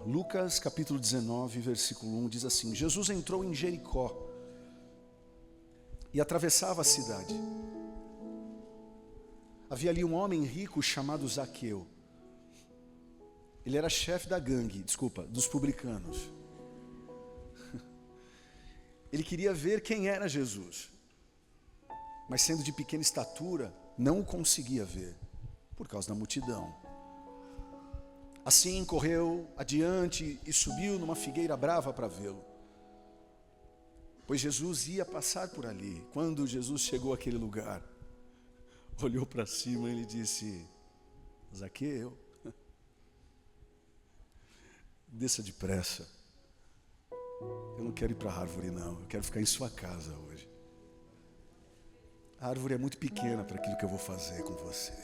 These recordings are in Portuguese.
Lucas capítulo 19, versículo 1 diz assim: Jesus entrou em Jericó e atravessava a cidade. Havia ali um homem rico chamado Zaqueu. Ele era chefe da gangue, dos publicanos. Ele queria ver quem era Jesus, mas sendo de pequena estatura, não o conseguia ver, por causa da multidão. Assim correu adiante e subiu numa figueira brava para vê-lo, pois Jesus ia passar por ali. Quando Jesus chegou àquele lugar, olhou para cima e ele disse: Zaqueu, desça depressa. Eu não quero ir para a árvore não, eu quero ficar em sua casa hoje. A árvore é muito pequena para aquilo que eu vou fazer com você.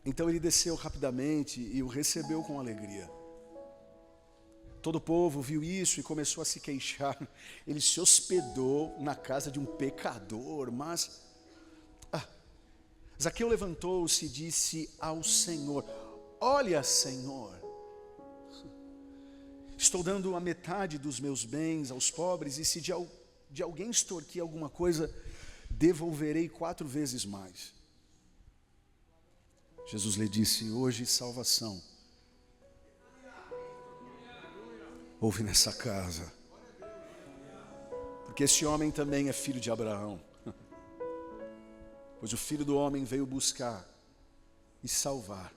Então ele desceu rapidamente e o recebeu com alegria. Todo o povo viu isso e começou a se queixar. Ele se hospedou na casa de um pecador, mas Zaqueu levantou-se e disse ao Senhor: olha, Senhor, estou dando a metade dos meus bens aos pobres, e se de alguém extorquir alguma coisa, devolverei 4 vezes mais. Jesus lhe disse: hoje salvação houve nessa casa, porque esse homem também é filho de Abraão, pois o Filho do Homem veio buscar e salvar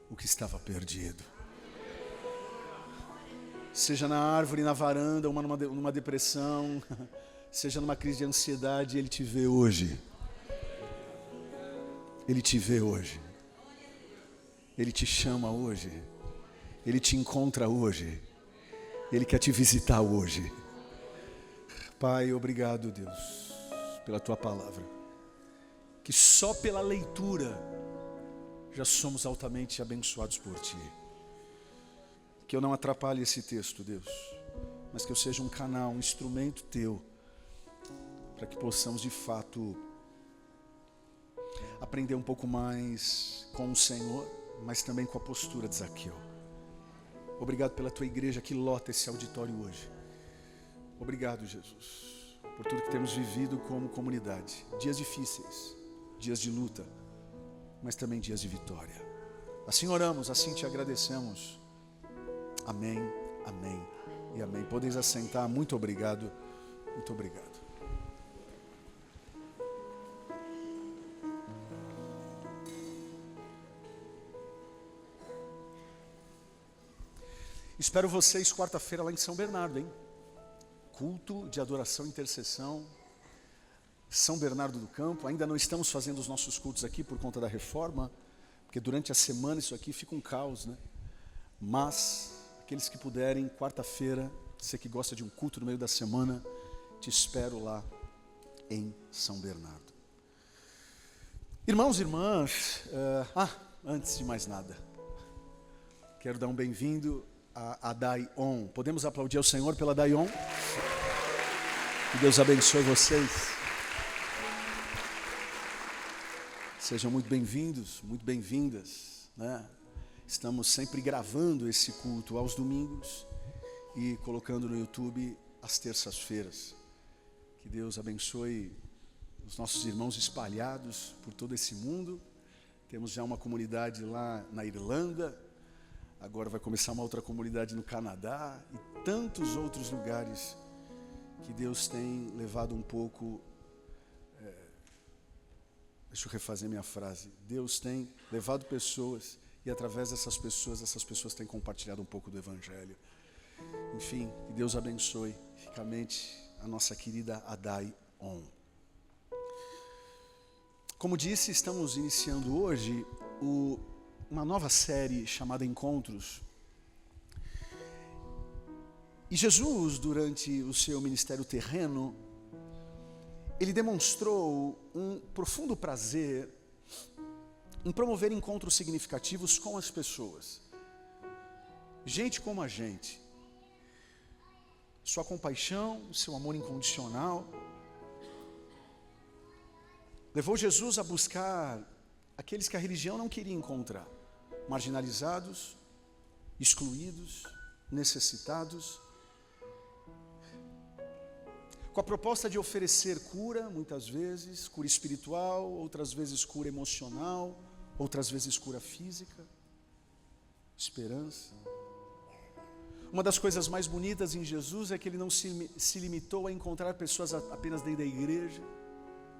o que estava perdido. Seja na árvore, na varanda, numa depressão, seja numa crise de ansiedade, Ele te vê hoje. Ele te vê hoje. Ele te chama hoje. Ele te encontra hoje. Ele quer te visitar hoje. Pai, obrigado, Deus, pela Tua palavra, que só pela leitura já somos altamente abençoados por Ti. Que eu não atrapalhe esse texto, Deus, mas que eu seja um canal, um instrumento Teu, para que possamos de fato aprender um pouco mais com o Senhor, mas também com a postura de Zaqueu. Obrigado pela Tua igreja que lota esse auditório hoje. Obrigado, Jesus, por tudo que temos vivido como comunidade. Dias difíceis, dias de luta, mas também dias de vitória. Assim oramos, assim Te agradecemos. Amém, amém e amém. Podeis assentar. Muito obrigado, muito obrigado. Espero vocês quarta-feira lá em São Bernardo, hein? Culto de adoração e intercessão, São Bernardo do Campo. Ainda não estamos fazendo os nossos cultos aqui por conta da reforma, porque durante a semana isso aqui fica um caos, né? Mas aqueles que puderem, quarta-feira, você que gosta de um culto no meio da semana, te espero lá em São Bernardo. Irmãos e irmãs, antes de mais nada, quero dar um bem-vindo a Daion. Podemos aplaudir ao Senhor pela Daion? Que Deus abençoe vocês. Sejam muito bem-vindos, muito bem-vindas, né? Estamos sempre gravando esse culto aos domingos e colocando no YouTube às terças-feiras. Que Deus abençoe os nossos irmãos espalhados por todo esse mundo. Temos já uma comunidade lá na Irlanda, agora vai começar uma outra comunidade no Canadá e tantos outros lugares que Deus tem levado um pouco... Deixa eu refazer minha frase. Deus tem levado pessoas e através dessas pessoas têm compartilhado um pouco do Evangelho. Enfim, que Deus abençoe ricamente a nossa querida Daion. Como disse, estamos iniciando hoje uma nova série chamada Encontros. E Jesus, durante o seu ministério terreno, ele demonstrou um profundo prazer em promover encontros significativos com as pessoas. Gente como a gente. Sua compaixão, seu amor incondicional, levou Jesus a buscar aqueles que a religião não queria encontrar. marginalizados, excluídos, necessitados, com a proposta de oferecer cura, muitas vezes, cura espiritual, outras vezes cura emocional, outras vezes cura física, esperança. Uma das coisas mais bonitas em Jesus é que ele não se limitou a encontrar pessoas apenas dentro da igreja,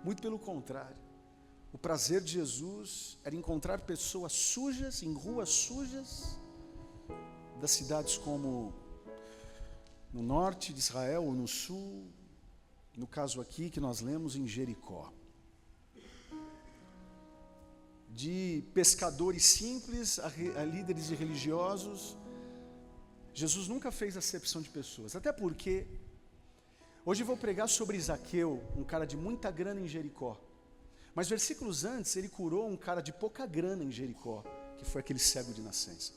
muito pelo contrário. O prazer de Jesus era encontrar pessoas sujas, em ruas sujas, das cidades como no norte de Israel ou no sul, no caso aqui que nós lemos em Jericó. De pescadores simples a líderes religiosos, Jesus nunca fez acepção de pessoas, até porque hoje eu vou pregar sobre Zaqueu, um cara de muita grana em Jericó, mas versículos antes ele curou um cara de pouca grana em Jericó, que foi aquele cego de nascença.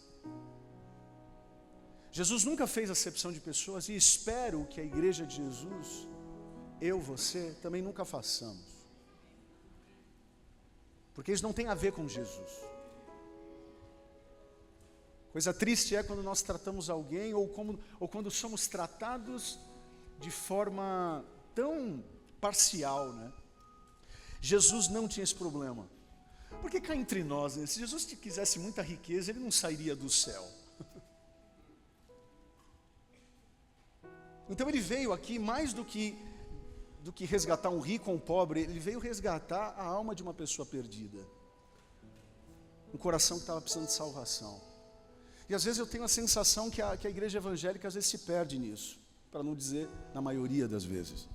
Jesus nunca fez acepção de pessoas e espero que a igreja de Jesus, eu, você, também nunca façamos, porque isso não tem a ver com Jesus. Coisa triste é quando nós tratamos alguém ou quando somos tratados de forma tão parcial, né? Jesus não tinha esse problema. Porque cá entre nós, né? Se Jesus quisesse muita riqueza, ele não sairia do céu. Então ele veio aqui mais do que resgatar um rico ou um pobre, ele veio resgatar a alma de uma pessoa perdida. Um coração que estava precisando de salvação. E às vezes eu tenho a sensação que a igreja evangélica às vezes se perde nisso, para não dizer na maioria das vezes.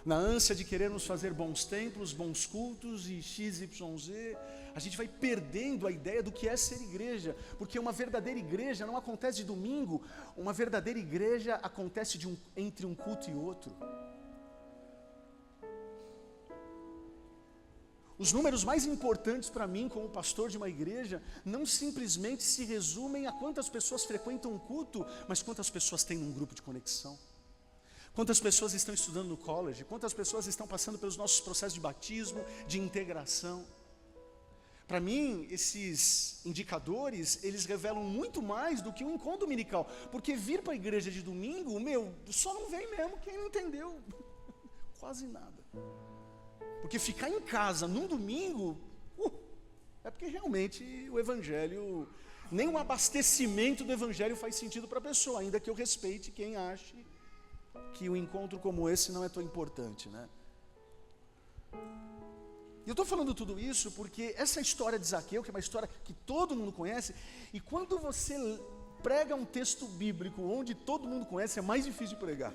Na ânsia de querermos fazer bons templos, bons cultos e XYZ, a gente vai perdendo a ideia do que é ser igreja, porque uma verdadeira igreja não acontece de domingo, uma verdadeira igreja acontece entre um culto e outro. Os números mais importantes para mim, como pastor de uma igreja, não simplesmente se resumem a quantas pessoas frequentam um culto, mas quantas pessoas têm um grupo de conexão. Quantas pessoas estão estudando no college, quantas pessoas estão passando pelos nossos processos de batismo, de integração. Para mim, esses indicadores, eles revelam muito mais do que um encontro dominical, porque vir para a igreja de domingo, só não vem mesmo quem não entendeu quase nada. Porque ficar em casa num domingo, é porque realmente o evangelho, nem um abastecimento do evangelho faz sentido para a pessoa, ainda que eu respeite quem ache que um encontro como esse não é tão importante, né? E eu estou falando tudo isso porque essa história de Zaqueu, que é uma história que todo mundo conhece, e quando você prega um texto bíblico onde todo mundo conhece, é mais difícil de pregar.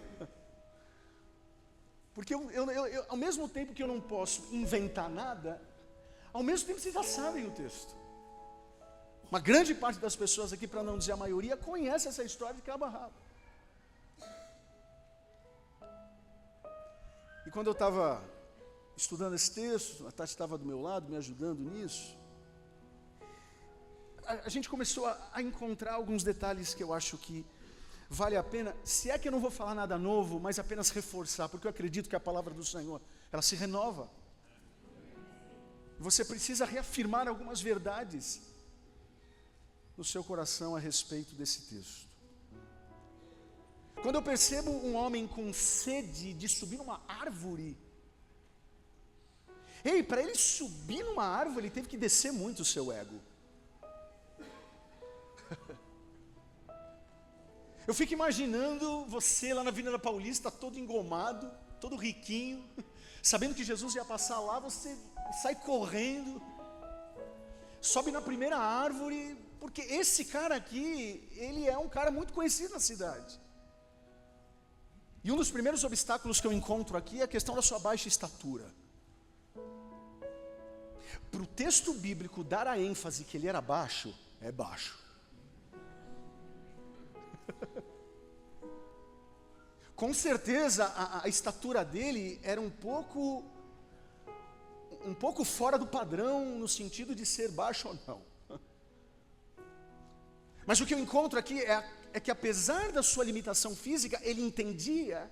Porque eu, ao mesmo tempo que eu não posso inventar nada, ao mesmo tempo vocês já sabem o texto. Uma grande parte das pessoas aqui, para não dizer a maioria, conhece essa história de cabo a rabo. E quando eu estava estudando esse texto, a Tati estava do meu lado, me ajudando nisso, a gente começou a encontrar alguns detalhes que eu acho que vale a pena, se é que eu não vou falar nada novo, mas apenas reforçar, porque eu acredito que a palavra do Senhor, ela se renova. Você precisa reafirmar algumas verdades no seu coração a respeito desse texto. Quando eu percebo um homem com sede de subir numa árvore, para ele subir numa árvore, ele teve que descer muito o seu ego. Eu fico imaginando você lá na Avenida Paulista, todo engomado, todo riquinho, sabendo que Jesus ia passar lá, você sai correndo, sobe na primeira árvore, porque esse cara aqui, ele é um cara muito conhecido na cidade. E um dos primeiros obstáculos que eu encontro aqui é a questão da sua baixa estatura. Para o texto bíblico dar a ênfase que ele era baixo, é baixo. Com certeza a estatura dele era um pouco fora do padrão no sentido de ser baixo ou não. Mas o que eu encontro aqui é que apesar da sua limitação física, ele entendia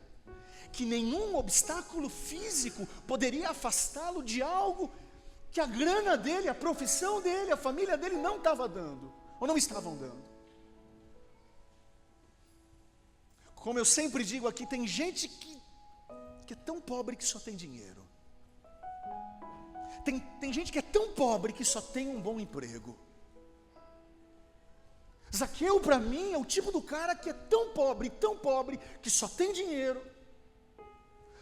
que nenhum obstáculo físico poderia afastá-lo de algo que a grana dele, a profissão dele, a família dele não estava dando, ou não estavam dando. Como eu sempre digo aqui, tem gente que é tão pobre que só tem dinheiro. Tem gente que é tão pobre que só tem um bom emprego. Zaqueu, para mim, é o tipo do cara que é tão pobre, que só tem dinheiro,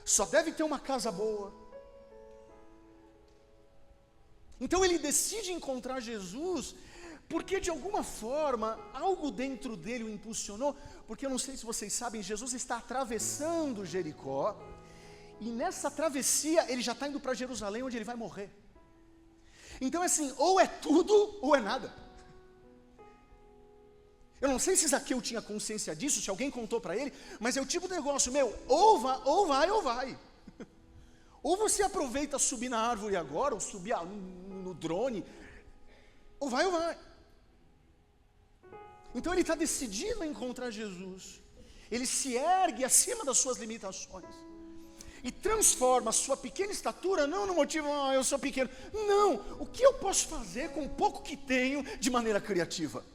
só deve ter uma casa boa. Então ele decide encontrar Jesus, porque de alguma forma, algo dentro dele o impulsionou, porque eu não sei se vocês sabem, Jesus está atravessando Jericó, e nessa travessia ele já está indo para Jerusalém, onde ele vai morrer. Então assim, ou é tudo, ou é nada. Eu não sei se Zaqueu tinha consciência disso, se alguém contou para ele, mas é o tipo de negócio, ou vai. Ou você aproveita subir na árvore agora, ou subir no drone, ou vai. Então ele está decidido a encontrar Jesus. Ele se ergue acima das suas limitações e transforma a sua pequena estatura, não no motivo, eu sou pequeno. Não, o que eu posso fazer com o pouco que tenho de maneira criativa?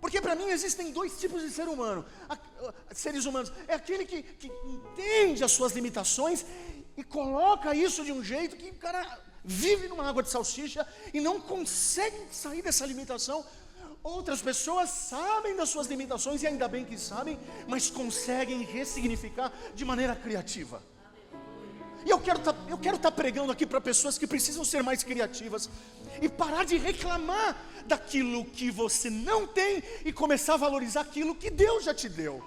Porque para mim existem dois tipos de seres humanos. É aquele que entende as suas limitações e coloca isso de um jeito que o cara vive numa água de salsicha e não consegue sair dessa limitação. Outras pessoas sabem das suas limitações, e ainda bem que sabem, mas conseguem ressignificar de maneira criativa. E eu quero estar pregando aqui para pessoas que precisam ser mais criativas e parar de reclamar daquilo que você não tem e começar a valorizar aquilo que Deus já te deu.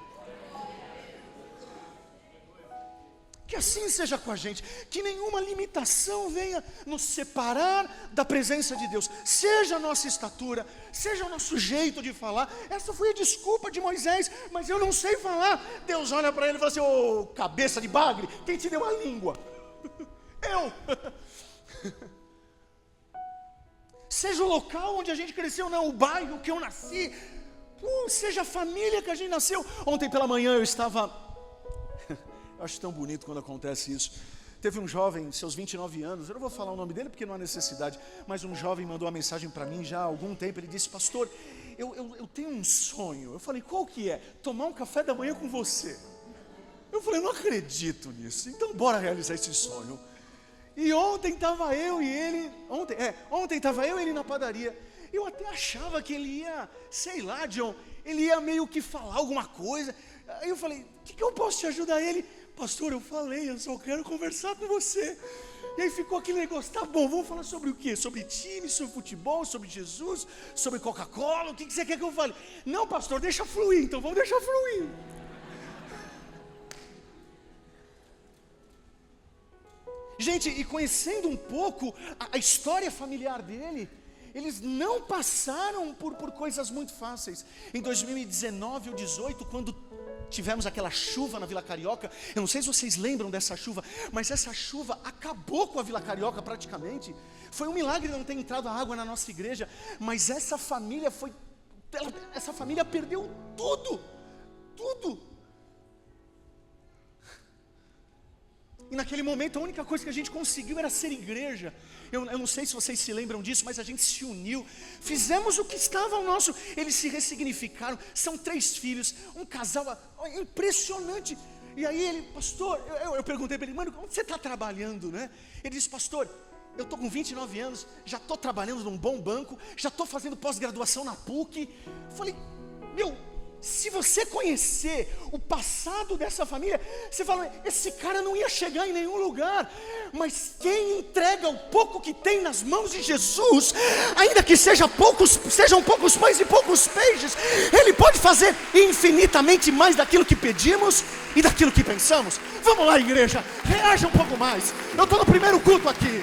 Que assim seja com a gente, que nenhuma limitação venha nos separar da presença de Deus, seja a nossa estatura, seja o nosso jeito de falar. Essa foi a desculpa de Moisés, mas eu não sei falar. Deus olha para ele e fala assim: ô cabeça de bagre, quem te deu a língua? Eu. Seja o local onde a gente cresceu, não, o bairro que eu nasci, seja a família que a gente nasceu. Ontem pela manhã eu estava... Eu acho tão bonito quando acontece isso. Teve um jovem, seus 29 anos, eu não vou falar o nome dele porque não há necessidade, mas um jovem mandou uma mensagem para mim já há algum tempo. Ele disse: pastor, eu tenho um sonho. Eu falei: qual que é? Tomar um café da manhã com você. Eu falei: eu não acredito nisso, então bora realizar esse sonho. E ontem estava eu e ele, ontem estava eu e ele na padaria. Eu até achava que ele ia, sei lá, John, ele ia meio que falar alguma coisa. Aí eu falei: o que eu posso te ajudar? Ele: pastor, eu falei, eu só quero conversar com você. E aí ficou aquele negócio: tá bom, vamos falar sobre o quê? Sobre time, sobre futebol, sobre Jesus, sobre Coca-Cola, o que você quer que eu fale? Não, pastor, deixa fluir, então vamos deixar fluir. Gente, e conhecendo um pouco a história familiar dele, eles não passaram por coisas muito fáceis. Em 2019 ou 2018, quando tivemos aquela chuva na Vila Carioca, eu não sei se vocês lembram dessa chuva, mas essa chuva acabou com a Vila Carioca praticamente. Foi um milagre não ter entrado a água na nossa igreja, mas essa família perdeu tudo. E naquele momento a única coisa que a gente conseguiu era ser igreja. Eu não sei se vocês se lembram disso, mas a gente se uniu, fizemos o que estava ao nosso. Eles se ressignificaram, são 3 filhos, um casal impressionante. E aí ele: pastor, eu perguntei para ele: mano, onde você está trabalhando, né? Ele disse: pastor, eu estou com 29 anos, já estou trabalhando num bom banco, já estou fazendo pós-graduação na PUC. Eu falei: se você conhecer o passado dessa família, você fala: esse cara não ia chegar em nenhum lugar. Mas quem entrega o pouco que tem nas mãos de Jesus, ainda que sejam poucos pães e poucos peixes, Ele pode fazer infinitamente mais daquilo que pedimos e daquilo que pensamos. Vamos lá, igreja, reaja um pouco mais. Eu estou no primeiro culto aqui.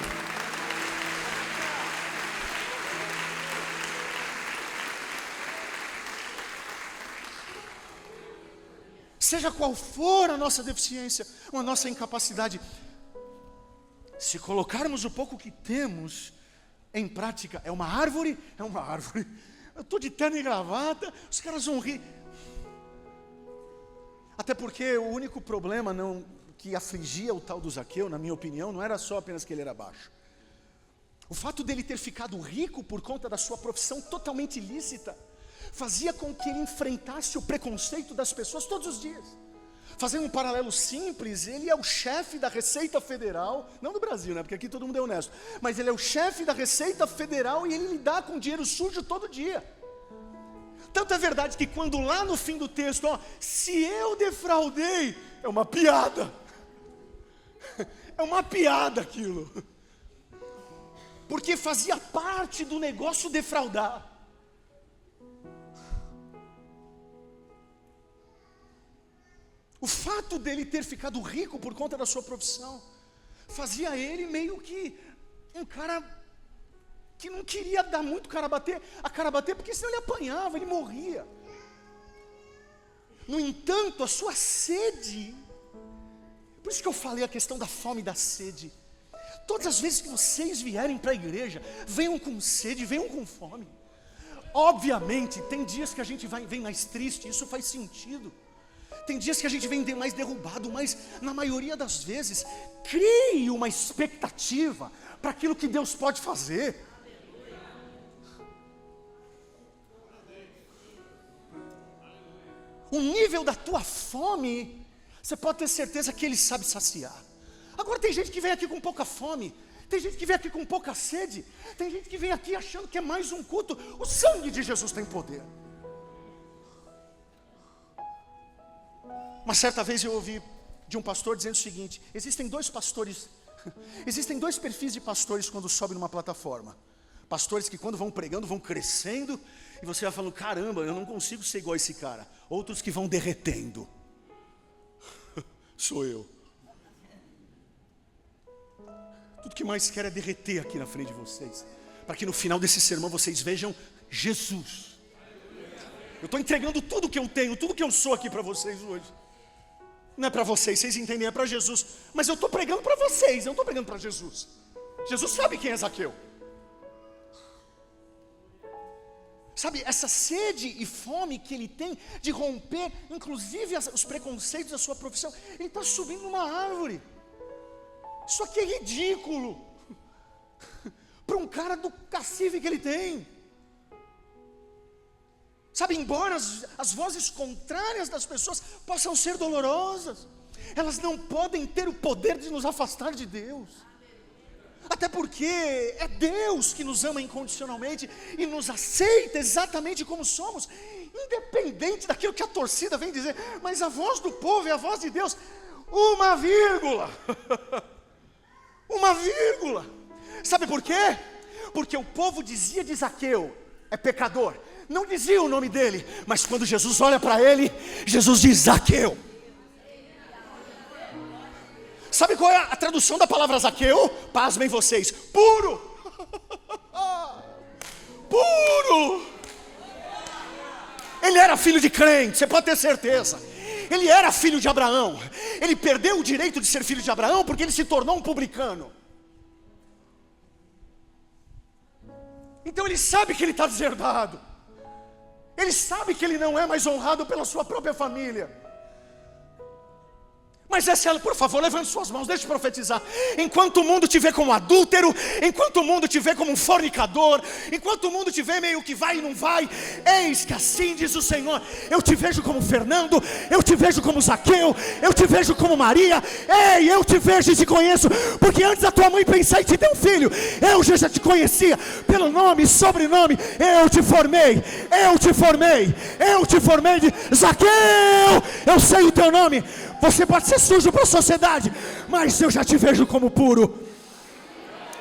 Seja qual for a nossa deficiência ou a nossa incapacidade, se colocarmos o pouco que temos em prática, é uma árvore. Eu estou de terno e gravata, os caras vão rir. Até porque o único problema, que afligia o tal do Zaqueu, na minha opinião, não era só apenas que ele era baixo. O fato dele ter ficado rico por conta da sua profissão totalmente ilícita, fazia com que ele enfrentasse o preconceito das pessoas todos os dias. Fazendo um paralelo simples, ele é o chefe da Receita Federal, não do Brasil, né? Porque aqui todo mundo é honesto, mas ele é o chefe da Receita Federal e ele lida com dinheiro sujo todo dia. Tanto é verdade que quando lá no fim do texto, se eu defraudei, é uma piada. É uma piada aquilo. Porque fazia parte do negócio defraudar. O fato dele ter ficado rico por conta da sua profissão fazia ele meio que um cara que não queria dar muito a cara bater, porque senão ele apanhava, ele morria. No entanto, a sua sede, por isso que eu falei a questão da fome e da sede. Todas as vezes que vocês vierem para a igreja, venham com sede, venham com fome. Obviamente, tem dias que a gente vem mais triste, isso faz sentido. Tem dias que a gente vem mais derrubado, mas na maioria das vezes, crie uma expectativa para aquilo que Deus pode fazer. O nível da tua fome, você pode ter certeza que Ele sabe saciar. Agora tem gente que vem aqui com pouca fome, tem gente que vem aqui com pouca sede, tem gente que vem aqui achando que é mais um culto. O sangue de Jesus tem poder. Uma certa vez eu ouvi de um pastor dizendo o seguinte: existem dois perfis de pastores quando sobem numa plataforma. Pastores que quando vão pregando, vão crescendo, e você vai falando, caramba, eu não consigo ser igual a esse cara. Outros que vão derretendo. Sou eu. Tudo que mais quero é derreter aqui na frente de vocês, para que no final desse sermão vocês vejam Jesus. Eu estou entregando tudo que eu tenho, tudo que eu sou aqui para vocês hoje. Não é para vocês entendem, é para Jesus. Mas eu estou pregando para vocês, eu não estou pregando para Jesus. Jesus sabe quem é Zaqueu. Sabe, essa sede e fome que ele tem de romper, inclusive os preconceitos da sua profissão. Ele está subindo numa árvore. Isso aqui é ridículo para um cara do cacife que ele tem. Sabe, embora as vozes contrárias das pessoas possam ser dolorosas, elas não podem ter o poder de nos afastar de Deus. Até porque é Deus que nos ama incondicionalmente e nos aceita exatamente como somos, independente daquilo que a torcida vem dizer. Mas a voz do povo é a voz de Deus. Uma vírgula. Uma vírgula. Sabe por quê? Porque o povo dizia de Zaqueu, é pecador. Não dizia o nome dele, mas quando Jesus olha para ele, Jesus diz Zaqueu. Sabe qual é a tradução da palavra Zaqueu? Pasmem vocês, puro. Puro. Ele era filho de crente, você pode ter certeza. Ele era filho de Abraão. Ele perdeu o direito de ser filho de Abraão porque ele se tornou um publicano. Então ele sabe que ele está deserdado. Ele sabe que ele não é mais honrado pela sua própria família. Mas essa, por favor, levante suas mãos, deixe eu profetizar. Enquanto o mundo te vê como adúltero, enquanto o mundo te vê como um fornicador, enquanto o mundo te vê meio que vai e não vai, eis que assim diz o Senhor: eu te vejo como Fernando, eu te vejo como Zaqueu, eu te vejo como Maria. Ei, eu te vejo e te conheço, porque antes da tua mãe pensar em te ter um filho, eu já te conhecia pelo nome e sobrenome. Eu te formei, eu te formei, eu te formei de Zaqueu. Eu sei o teu nome. Você pode ser sujo para a sociedade, mas eu já te vejo como puro.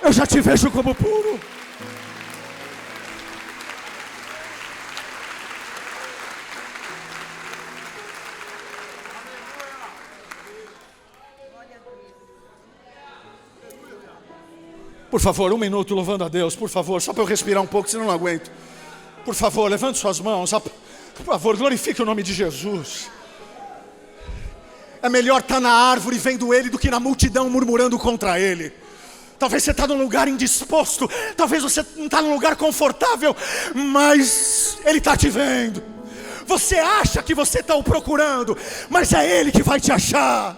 Eu já te vejo como puro. Por favor, um minuto louvando a Deus, por favor, só para eu respirar um pouco, senão eu não aguento. Por favor, levante suas mãos, por favor, glorifique o nome de Jesus. É melhor estar na árvore vendo Ele do que na multidão murmurando contra Ele. Talvez você está num lugar indisposto, talvez você não está num lugar confortável, mas Ele está te vendo. Você acha que você está o procurando, mas é Ele que vai te achar.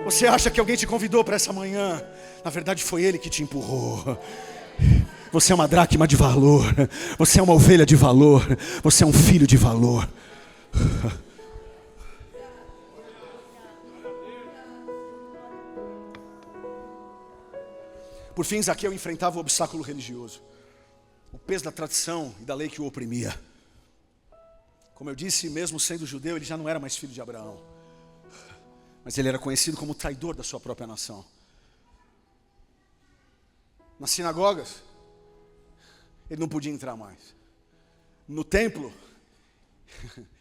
Você acha que alguém te convidou para essa manhã? Na verdade foi ele que te empurrou. Você é uma dracma de valor. Você é uma ovelha de valor. Você é um filho de valor. Por fim, Zaqueu enfrentava o obstáculo religioso, o peso da tradição e da lei que o oprimia. Como eu disse, mesmo sendo judeu, ele já não era mais filho de Abraão, mas ele era conhecido como traidor da sua própria nação. Nas sinagogas, ele não podia entrar mais. No templo,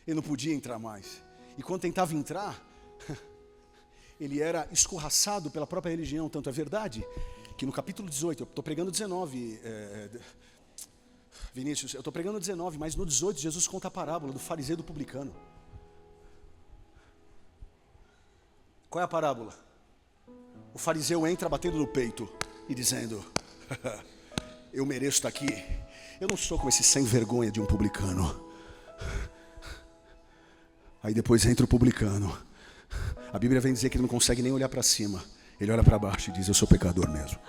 ele não podia entrar mais. E quando tentava entrar, ele era escorraçado pela própria religião. Tanto é verdade que no capítulo 18, eu estou pregando 19, Vinícius, eu estou pregando 19, mas no 18 Jesus conta a parábola do fariseu e do publicano. Qual é a parábola? O fariseu entra batendo no peito e dizendo: eu mereço estar aqui. Eu não sou como esse sem vergonha de um publicano. Aí depois entra o publicano. A Bíblia vem dizer que ele não consegue nem olhar para cima. Ele olha para baixo e diz: eu sou pecador mesmo.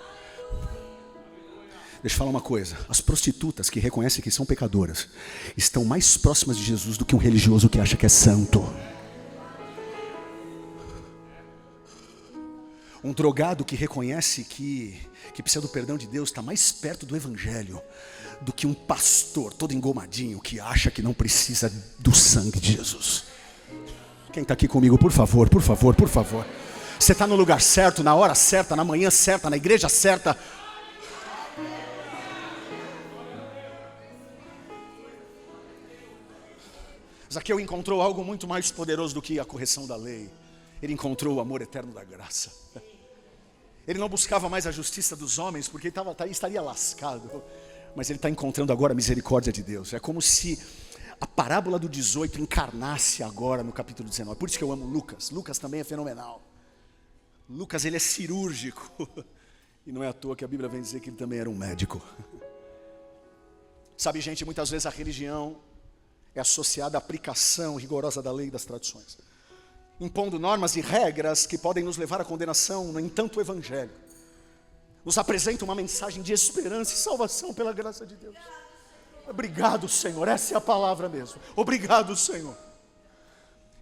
Deixa eu falar uma coisa. As prostitutas que reconhecem que são pecadoras estão mais próximas de Jesus do que um religioso que acha que é santo. Um drogado que reconhece que precisa do perdão de Deus está mais perto do evangelho do que um pastor todo engomadinho que acha que não precisa do sangue de Jesus. Quem está aqui comigo, por favor, por favor, por favor. Você está no lugar certo, na hora certa, na manhã certa, na igreja certa. Zaqueu encontrou algo muito mais poderoso do que a correção da lei. Ele encontrou o amor eterno da graça. Ele não buscava mais a justiça dos homens, porque ele estaria lascado. Mas ele está encontrando agora a misericórdia de Deus. É como se a parábola do 18 encarnasse agora no capítulo 19. Por isso que eu amo Lucas. Lucas também é fenomenal. Lucas, ele é cirúrgico. E não é à toa que a Bíblia vem dizer que ele também era um médico. Sabe, gente, muitas vezes a religião é associada à aplicação rigorosa da lei e das tradições, impondo normas e regras que podem nos levar à condenação. No entanto, o Evangelho nos apresenta uma mensagem de esperança e salvação pela graça de Deus. Obrigado, Senhor, essa é a palavra mesmo. Obrigado, Senhor.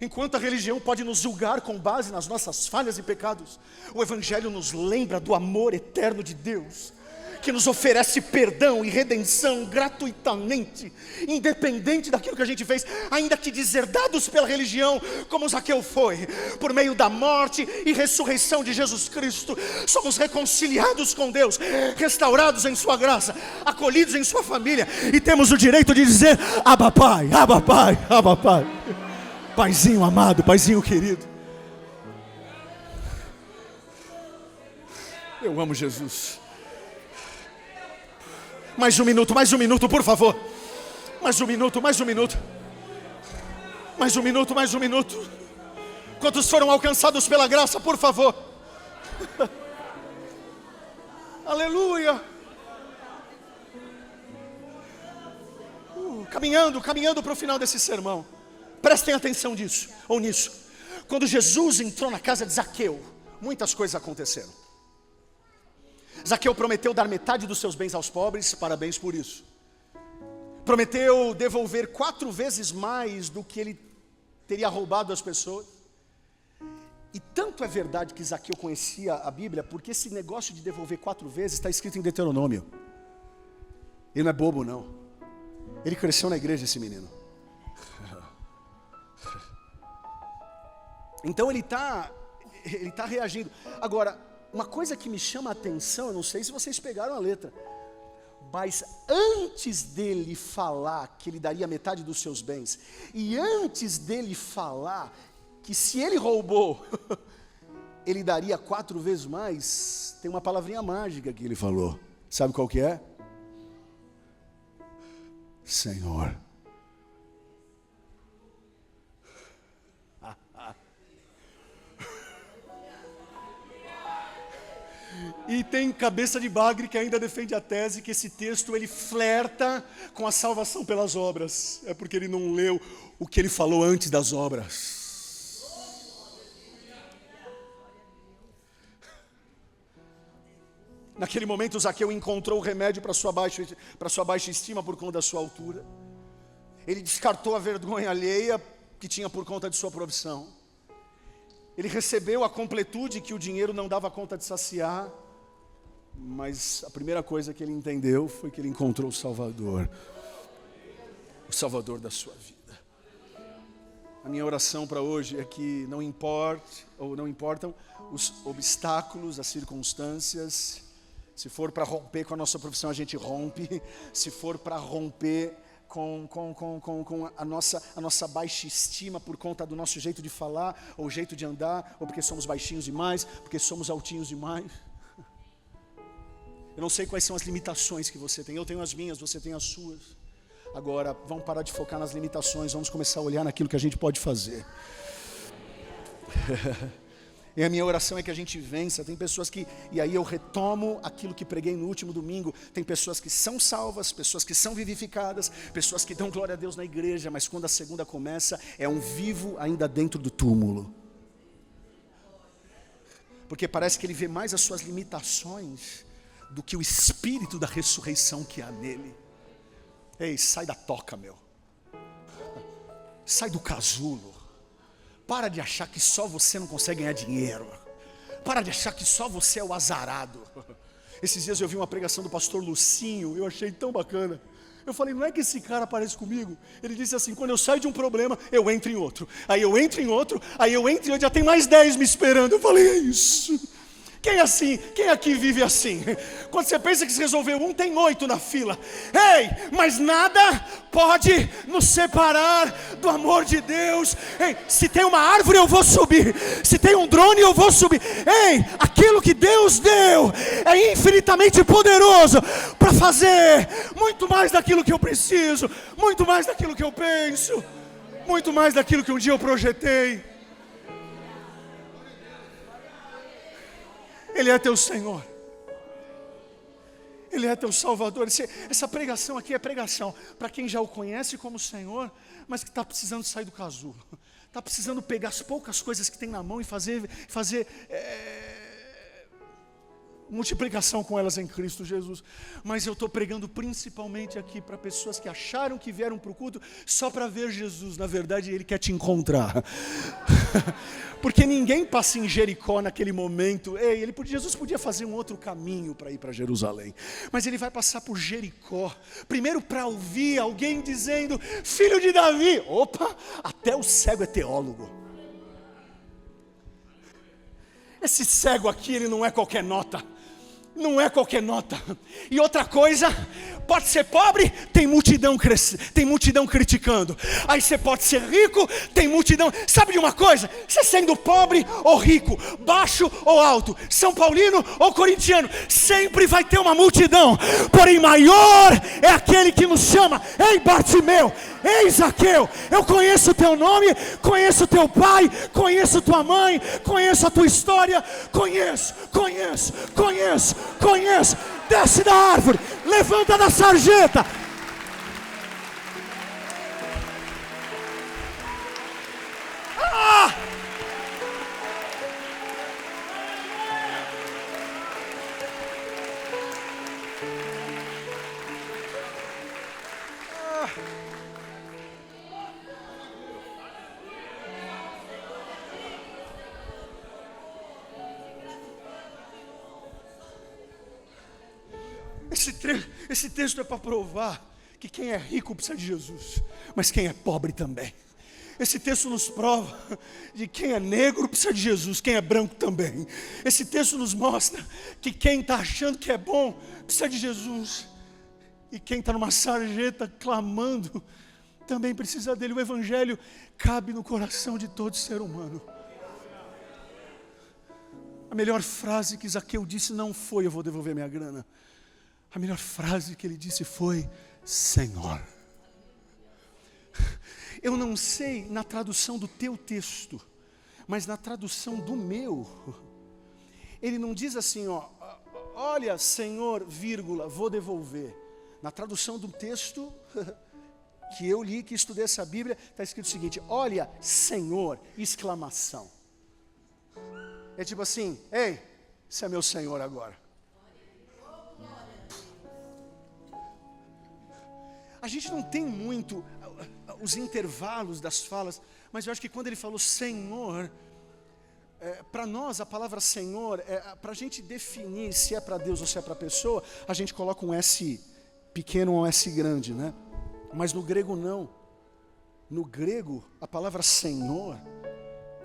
Enquanto a religião pode nos julgar com base nas nossas falhas e pecados, o Evangelho nos lembra do amor eterno de Deus, que nos oferece perdão e redenção gratuitamente, independente daquilo que a gente fez, ainda que deserdados pela religião, como Zaqueu foi. Por meio da morte e ressurreição de Jesus Cristo, somos reconciliados com Deus, restaurados em sua graça, acolhidos em sua família, e temos o direito de dizer: Abba Pai, Abba Pai, Abba Pai. Paizinho amado, Paizinho querido. Eu amo Jesus. Mais um minuto, por favor. Mais um minuto. Mais um minuto. Quantos foram alcançados pela graça, por favor? Aleluia. Caminhando para o final desse sermão. Prestem atenção nisso. Quando Jesus entrou na casa de Zaqueu, muitas coisas aconteceram. Zaqueu prometeu dar metade dos seus bens aos pobres, parabéns por isso. Prometeu devolver 4 vezes mais do que ele teria roubado das pessoas. E tanto é verdade que Zaqueu conhecia a Bíblia, porque esse negócio de devolver 4 vezes está escrito em Deuteronômio. Ele não é bobo, não. Ele cresceu na igreja, esse menino. Então ele está reagindo. Agora, uma coisa que me chama a atenção, eu não sei se vocês pegaram a letra, mas antes dele falar que ele daria metade dos seus bens, e antes dele falar que se ele roubou, ele daria 4 vezes mais, tem uma palavrinha mágica que ele falou. Sabe qual que é? Senhor. E tem cabeça de bagre que ainda defende a tese que esse texto ele flerta com a salvação pelas obras. É porque ele não leu o que ele falou antes das obras. Naquele momento, Zaqueu encontrou o remédio para sua baixa estima por conta da sua altura. Ele descartou a vergonha alheia que tinha por conta de sua profissão. Ele recebeu a completude que o dinheiro não dava conta de saciar. Mas a primeira coisa que ele entendeu foi que ele encontrou o Salvador da sua vida. A minha oração para hoje é que não importam os obstáculos, as circunstâncias. Se for para romper com a nossa profissão, a gente rompe. Se for para romper com a nossa baixa estima por conta do nosso jeito de falar, ou jeito de andar, ou porque somos baixinhos demais, porque somos altinhos demais. Eu não sei quais são as limitações que você tem. Eu tenho as minhas, você tem as suas. Agora, vamos parar de focar nas limitações. Vamos começar a olhar naquilo que a gente pode fazer. E a minha oração é que a gente vença. Tem pessoas que, e aí eu retomo aquilo que preguei no último domingo. Tem pessoas que são salvas, pessoas que são vivificadas, pessoas que dão glória a Deus na igreja, mas quando a segunda começa, é um vivo ainda dentro do túmulo. Porque parece que ele vê mais as suas limitações do que o espírito da ressurreição que há nele. Ei, sai da toca, meu. Sai do casulo. Para de achar que só você não consegue ganhar dinheiro. Para de achar que só você é o azarado. Esses dias eu vi uma pregação do pastor Lucinho, eu achei tão bacana. Eu falei, não é que esse cara parece comigo? Ele disse assim, quando eu saio de um problema, eu entro em outro. Aí eu entro em outro, aí eu entro em outro, já tem mais 10 me esperando. Eu falei, é isso. Quem é assim? Quem aqui vive assim? Quando você pensa que se resolveu um, tem 8 na fila. Ei, mas nada pode nos separar do amor de Deus. Ei, se tem uma árvore eu vou subir. Se tem um drone eu vou subir. Ei, aquilo que Deus deu é infinitamente poderoso para fazer muito mais daquilo que eu preciso, muito mais daquilo que eu penso, muito mais daquilo que um dia eu projetei. Ele é teu Senhor. Ele é teu Salvador. Essa pregação aqui é pregação para quem já o conhece como Senhor, mas que está precisando sair do casulo. Está precisando pegar as poucas coisas que tem na mão e fazer multiplicação com elas em Cristo Jesus. Mas eu estou pregando principalmente aqui para pessoas que acharam que vieram para o culto só para ver Jesus. Na verdade, Ele quer te encontrar. Porque ninguém passa em Jericó naquele momento. Jesus podia fazer um outro caminho para ir para Jerusalém. Mas Ele vai passar por Jericó. Primeiro para ouvir alguém dizendo, filho de Davi. Opa, até o cego é teólogo. Esse cego aqui, ele não é qualquer nota. Não é qualquer nota. E outra coisa, pode ser pobre, tem multidão criticando. Aí você pode ser rico, tem multidão. Sabe de uma coisa? Você sendo pobre ou rico, baixo ou alto, São Paulino ou corintiano, sempre vai ter uma multidão. Porém maior é aquele que nos chama. Ei Bartimeu, ei Zaqueu, eu conheço o teu nome, conheço o teu pai, conheço tua mãe, conheço a tua história, conheço. Desce da árvore, levanta da sarjeta. Ah! Esse texto é para provar que quem é rico precisa de Jesus, mas quem é pobre também. Esse texto nos prova de quem é negro precisa de Jesus, quem é branco também. Esse texto nos mostra que quem está achando que é bom precisa de Jesus, e quem está numa sarjeta clamando também precisa dele. O evangelho cabe no coração de todo ser humano. A melhor frase que Zaqueu disse não foi, eu vou devolver minha grana. A melhor frase que ele disse foi, Senhor. Eu não sei na tradução do teu texto, mas na tradução do meu, ele não diz assim, olha Senhor, vírgula, vou devolver. Na tradução do texto que eu li, que estudei essa Bíblia, está escrito o seguinte, olha Senhor, exclamação. É tipo assim, ei, você é meu Senhor agora. A gente não tem muito os intervalos das falas, mas eu acho que quando ele falou Senhor, para nós a palavra Senhor, para a gente definir se é para Deus ou se é para a pessoa, a gente coloca um S pequeno ou um S grande, né? Mas no grego não. No grego, a palavra Senhor,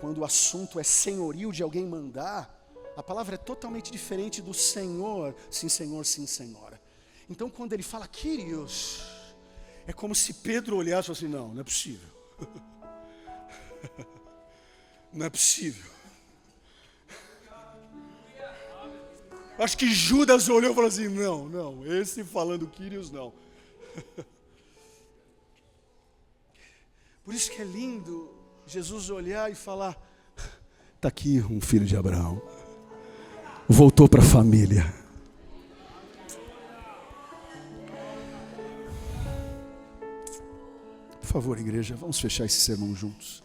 quando o assunto é senhorio de alguém mandar, a palavra é totalmente diferente do Senhor, sim Senhor, sim Senhora. Então quando ele fala Kyrios, é como se Pedro olhasse e falasse, não é possível. Não é possível. Acho que Judas olhou e falou assim, não, esse falando Kyrios não. Por isso que é lindo Jesus olhar e falar, está aqui um filho de Abraão, voltou para a família. Por favor, igreja, vamos fechar esse sermão juntos.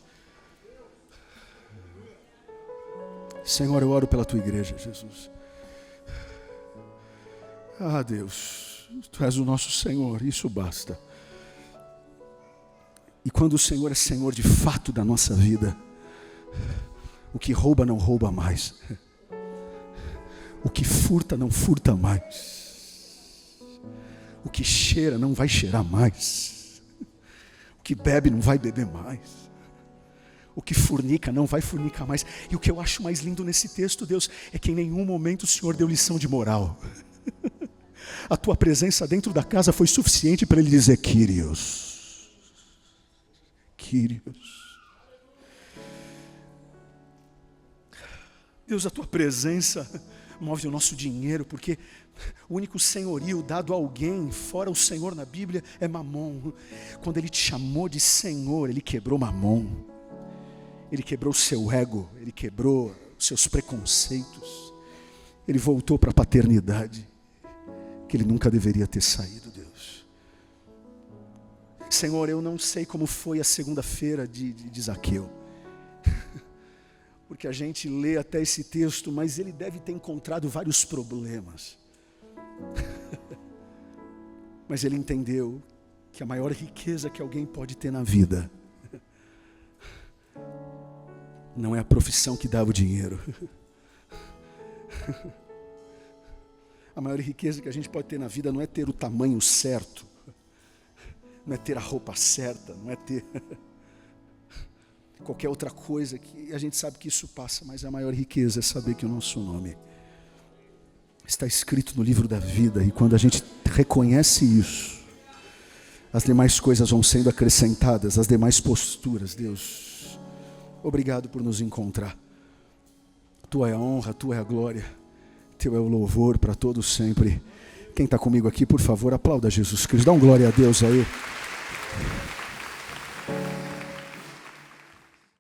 Senhor, eu oro pela tua igreja, Jesus. Ah, Deus, tu és o nosso Senhor, isso basta. E quando o Senhor é Senhor de fato da nossa vida, o que rouba não rouba mais. O que furta não furta mais. O que cheira não vai cheirar mais. O que bebe não vai beber mais. O que fornica não vai fornicar mais. E o que eu acho mais lindo nesse texto, Deus, é que em nenhum momento o Senhor deu lição de moral. A tua presença dentro da casa foi suficiente para ele dizer, Kyrios. Deus, a tua presença move o nosso dinheiro, porque o único senhorio dado a alguém, fora o Senhor na Bíblia, é Mamon. Quando ele te chamou de Senhor, ele quebrou Mamon. Ele quebrou o seu ego, ele quebrou os seus preconceitos. Ele voltou para a paternidade, que ele nunca deveria ter saído, Deus. Senhor, eu não sei como foi a segunda-feira de Zaqueu. Porque a gente lê até esse texto, mas ele deve ter encontrado vários problemas. Mas ele entendeu que a maior riqueza que alguém pode ter na vida não é a profissão que dá o dinheiro. A maior riqueza que a gente pode ter na vida não é ter o tamanho certo, não é ter a roupa certa, não é ter qualquer outra coisa, que a gente sabe que isso passa, mas a maior riqueza é saber que o nosso nome está escrito no livro da vida, e quando a gente reconhece isso, as demais coisas vão sendo acrescentadas, as demais posturas. Deus, obrigado por nos encontrar. Tua é a honra, tua é a glória, teu é o louvor para todos sempre. Quem está comigo aqui, por favor, aplauda Jesus Cristo, dá um glória a Deus aí.